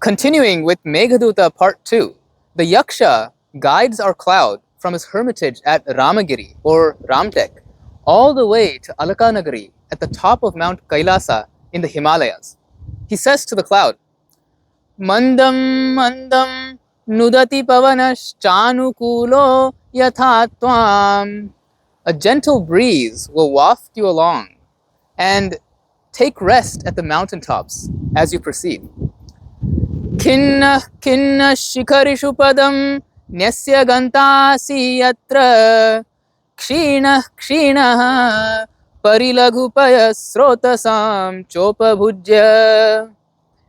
Continuing with Meghaduta Part 2, the Yaksha guides our cloud from his hermitage at Ramagiri or Ramtek all the way to Alakanagari at the top of Mount Kailasa in the Himalayas. He says to the cloud, Mandam mandam nudati pavanaschanukulo yathatvam. A gentle breeze will waft you along and take rest at the mountaintops as you proceed. Kinna kinna shikarishu padam nyasya gantasi yatra kshina kshina parilagupaya srotasam chopabhujya.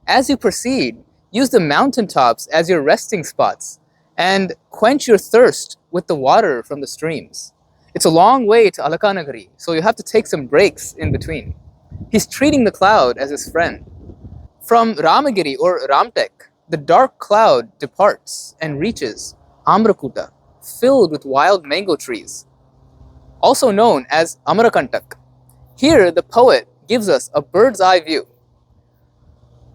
As you proceed, use the mountaintops as your resting spots and quench your thirst with the water from the streams. It's a long way to Alakanagari, so you have to take some breaks in between. He's treating the cloud as his friend. From Ramagiri or Ramtek, the dark cloud departs and reaches Amrakuta, filled with wild mango trees, also known as Amarakantak. Here, the poet gives us a bird's eye view.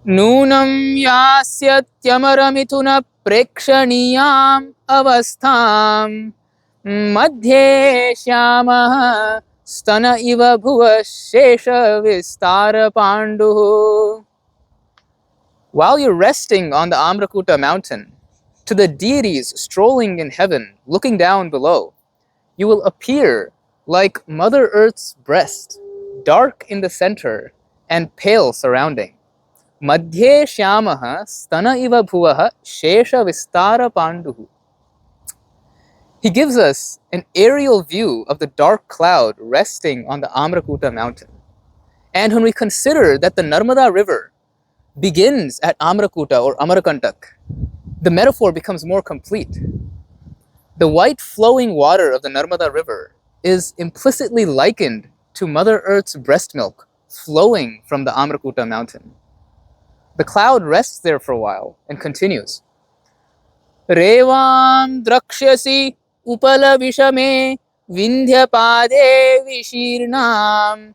Nunam yasyatyamarmituna prekshaniyam avastham madhye shyamah stana iva bhuva shesha vistara panduh. While you're resting on the Amrakuta mountain, to the deities strolling in heaven, looking down below, you will appear like Mother Earth's breast, dark in the center and pale surrounding. Madhye shyamah stana iva bhuvaha shesha vistara panduh. He gives us an aerial view of the dark cloud resting on the Amrakuta mountain. And when we consider that the Narmada river begins at Amrakuta or Amarakantak, the metaphor becomes more complete. The white flowing water of the Narmada river is implicitly likened to Mother Earth's breast milk flowing from the Amrakuta mountain. The cloud rests there for a while and continues. Revam drakshasi upala vishame vindhya pade vishirnam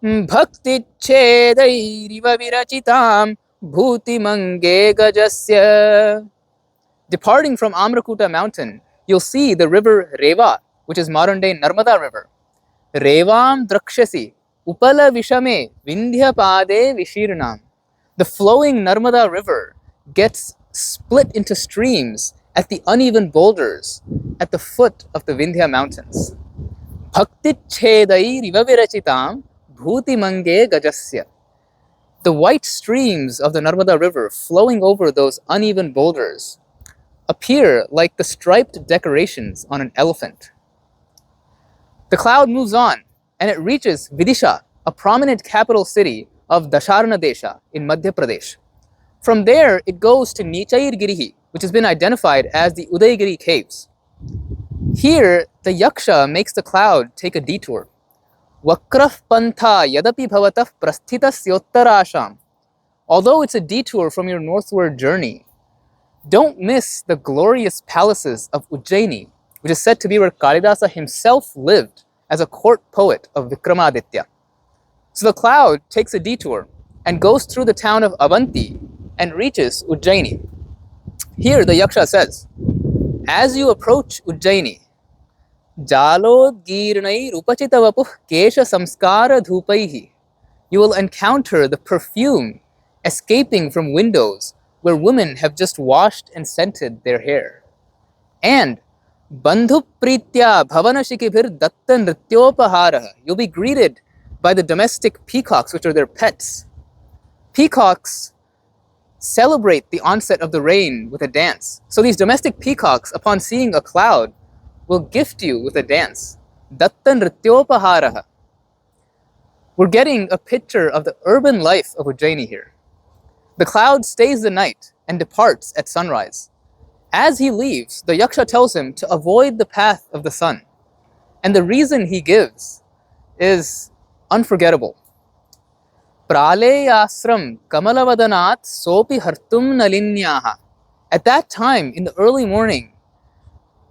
bhakti chedayriva virachitam bhuti mange gajasya. Departing from Amrakuta mountain, you'll see the river Reva, which is modern day Narmada river. Revam drakshasi upala vishame vindhya pade vishirnam. The flowing Narmada river gets split into streams at the uneven boulders at the foot of the Vindhya mountains. Bhakti chedai rivavirachitam bhuti mange gajasya. The white streams of the Narmada river flowing over those uneven boulders appear like the striped decorations on an elephant. The cloud moves on and it reaches Vidisha, a prominent capital city of Dasharna Desha in Madhya Pradesh. From there, it goes to Nicairgiri, which has been identified as the Udayagiri caves. Here, the Yaksha makes the cloud take a detour. Vakrah pantha yadapi bhavatah prasthitas yottarasham. Although it's a detour from your northward journey, don't miss the glorious palaces of Ujjaini, which is said to be where Kalidasa himself lived as a court poet of Vikramaditya. So the cloud takes a detour and goes through the town of Avanti and reaches Ujjaini. Here the Yaksha says, as you approach Ujjaini, Jalodgirnai rupachitavapuh kesha samskara dhupaihi, you will encounter the perfume escaping from windows where women have just washed and scented their hair. And bandhu pritya bhavana shikibhir datta nrityopahara, you'll be greeted by the domestic peacocks, which are their pets. Peacocks celebrate the onset of the rain with a dance. So these domestic peacocks, upon seeing a cloud, will gift you with a dance. Datta nrityopahara. We're getting a picture of the urban life of Ujjaini here. The cloud stays the night and departs at sunrise. As he leaves, the Yaksha tells him to avoid the path of the sun. And the reason he gives is unforgettable. Prale asram kamalavadanat sopi hartum nalinyaha. At that time, in the early morning,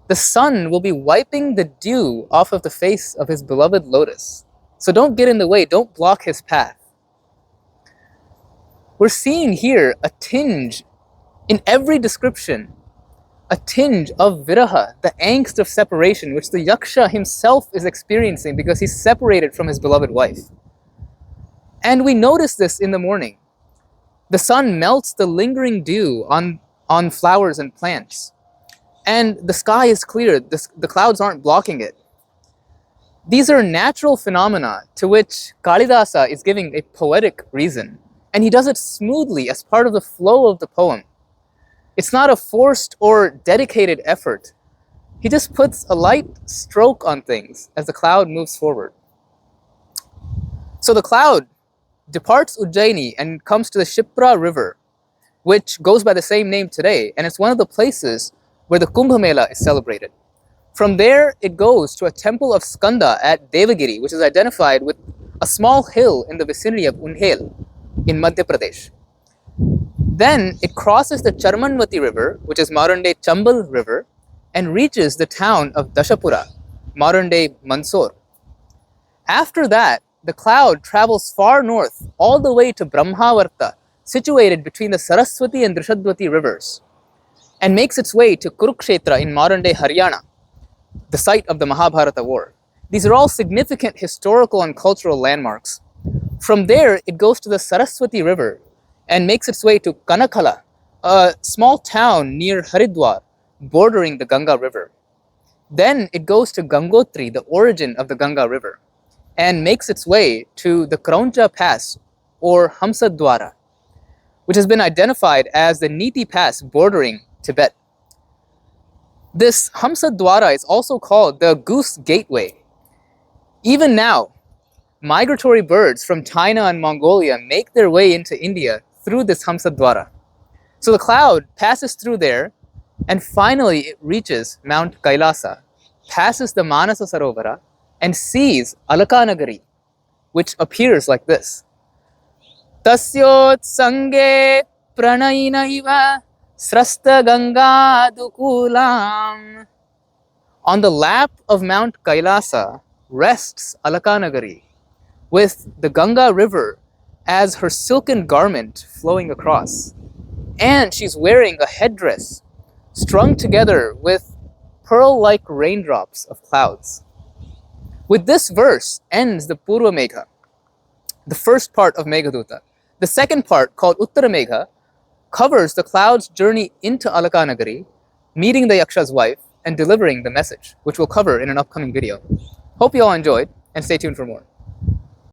the sun will be wiping the dew off of the face of his beloved lotus. So don't get in the way, don't block his path. we're seeing here a tinge in every description, a tinge of viraha, the angst of separation, which the yaksha himself is experiencing because he's separated from his beloved wife. And we notice this in the morning. The sun melts the lingering dew on flowers and plants. And the sky is clear, the clouds aren't blocking it. These are natural phenomena to which Kalidasa is giving a poetic reason. And he does it smoothly as part of the flow of the poem. It's not a forced or dedicated effort. He just puts a light stroke on things as the cloud moves forward. So the cloud departs Ujjaini and comes to the Shipra river, which goes by the same name today, and it's one of the places where the Kumbh Mela is celebrated. From there, it goes to a temple of Skanda at Devagiri, which is identified with a small hill in the vicinity of Unhel in Madhya Pradesh. Then it crosses the Charmanvati river, which is modern-day Chambal river, and reaches the town of Dashapura, modern-day Mandsaur. After that, the cloud travels far north all the way to Brahmavarta, situated between the Saraswati and Drishadwati rivers, and makes its way to Kurukshetra in modern-day Haryana, the site of the Mahabharata war. These are all significant historical and cultural landmarks. From there, it goes to the Saraswati river and makes its way to Kanakhala, a small town near Haridwar, bordering the Ganga river. Then it goes to Gangotri, the origin of the Ganga river, and makes its way to the Krauncha pass, or Hamsa Dwara, which has been identified as the Niti pass bordering Tibet. This Hamsa Dwara is also called the Goose Gateway. Even now, migratory birds from China and Mongolia make their way into India through this Hamsa Dwara. So the cloud passes through there, and finally it reaches Mount Kailasa, passes the Manasa sarovara, and sees Alakanagari, which appears like this. Tasyot sange pranayina iva srasta ganga dukulam. On the lap of Mount Kailasa rests Alakanagari, with the Ganga river as her silken garment flowing across. And she's wearing a headdress strung together with pearl-like raindrops of clouds. With this verse ends the Purva Megha, the first part of Meghaduta. The second part, called Uttara Megha, covers the cloud's journey into Alakanagari, meeting the Yaksha's wife, and delivering the message, which we'll cover in an upcoming video. Hope you all enjoyed, and stay tuned for more.